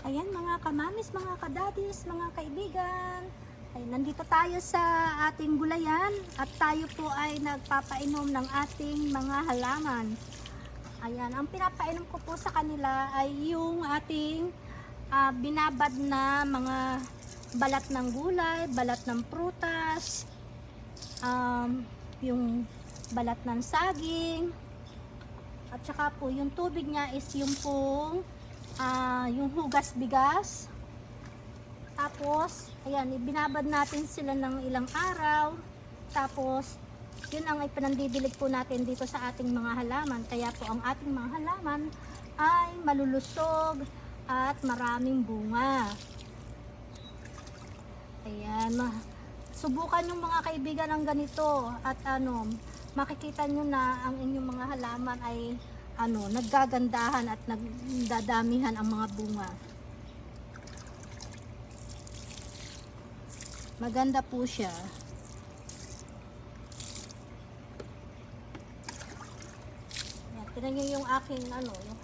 Ayan mga kamamis, mga kadadis, mga kaibigan. Ay, nandito tayo sa ating gulayan at tayo po ay nagpapainom ng ating mga halaman. Ayan, ang pinapainom ko po sa kanila ay yung ating binabad na mga balat ng gulay, balat ng prutas, yung balat ng saging, at saka po yung tubig niya is yung pong yung hugas bigas. Tapos ayan, ibinabad natin sila ng ilang araw. Tapos yun ang ipinandidilig po natin dito sa ating mga halaman. Kaya po ang ating mga halaman ay malulusog at maraming bunga. Ayan, subukan yung mga kaibigan ng ganito at makikita nyo na ang inyong mga halaman ay naggagandahan at nagdadamihan ang mga bunga. Maganda po siya. Ayan, tingnan nyo yung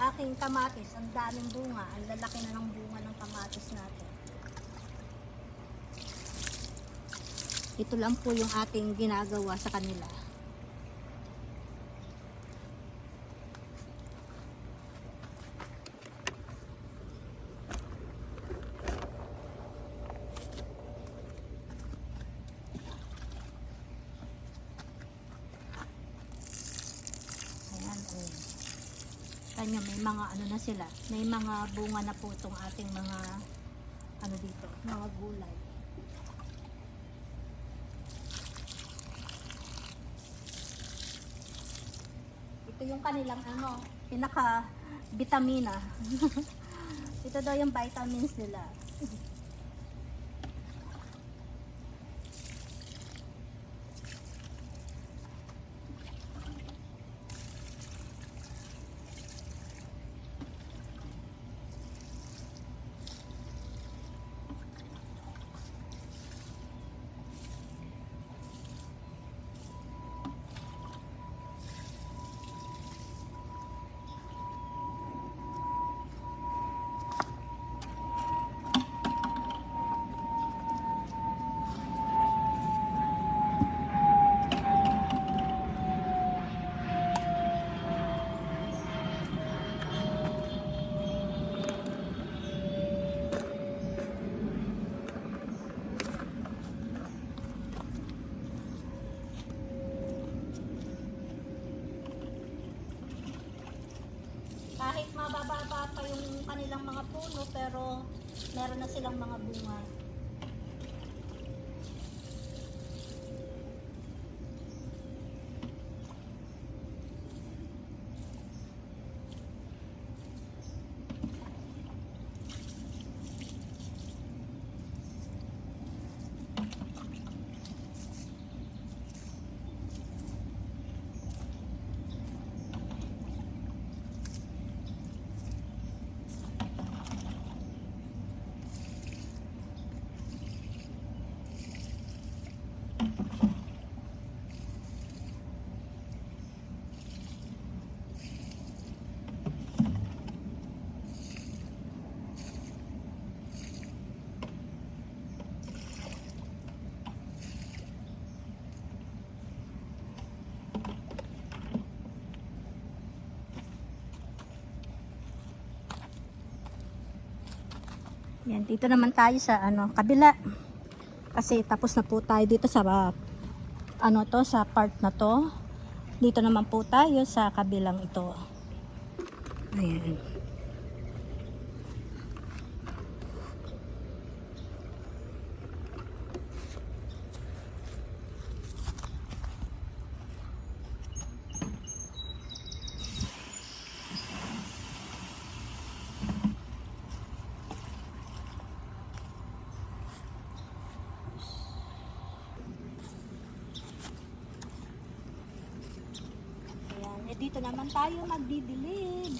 aking kamatis, ang daming bunga, ang lalaki na ng bunga ng kamatis natin. Ito lang po yung ating ginagawa sa kanila. Kanya may mga na sila, may mga bunga na po itong ating mga dito, mga gulay. Ito yung kanilang pinaka vitamina. Ito daw yung vitamins nila. Kahit mabababa pa yung kanilang mga puno, pero meron na silang mga bunga. Yan, dito naman tayo sa kabila. Kasi tapos na po tayo dito sa sa part na to. Dito naman po tayo sa kabilang ito. Ayan. Dito naman tayo magdidilig.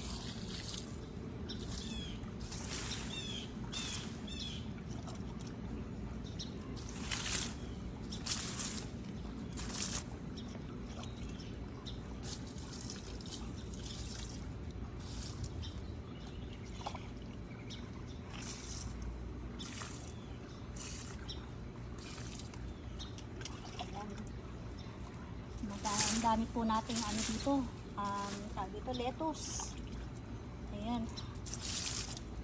dami po nating ano dito, tawag dito, lettuce. Ayan.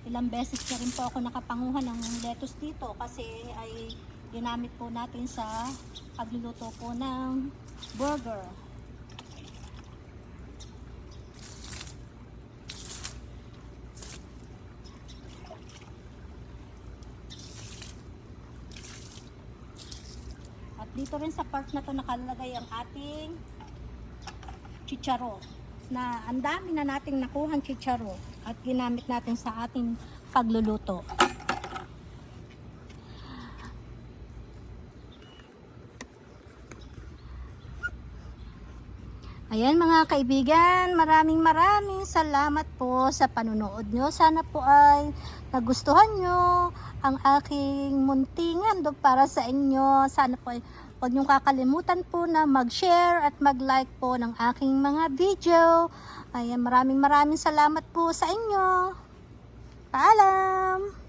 Ilang beses na rin po ako nakapanguhan ng lettuce dito kasi ay ginamit po natin sa pagluluto po ng burger. At dito rin sa part na to nakalagay ang ating chicharo, na ang dami na nating nakuhang chicharo at ginamit natin sa ating pagluluto. Ayan mga kaibigan, maraming salamat po sa panunood nyo. Sana po ay nagustuhan nyo ang aking munting handog para sa inyo. Sana po ay huwag nyo kakalimutan po na mag-share at mag-like po ng aking mga video. Ayan, maraming salamat po sa inyo. Paalam!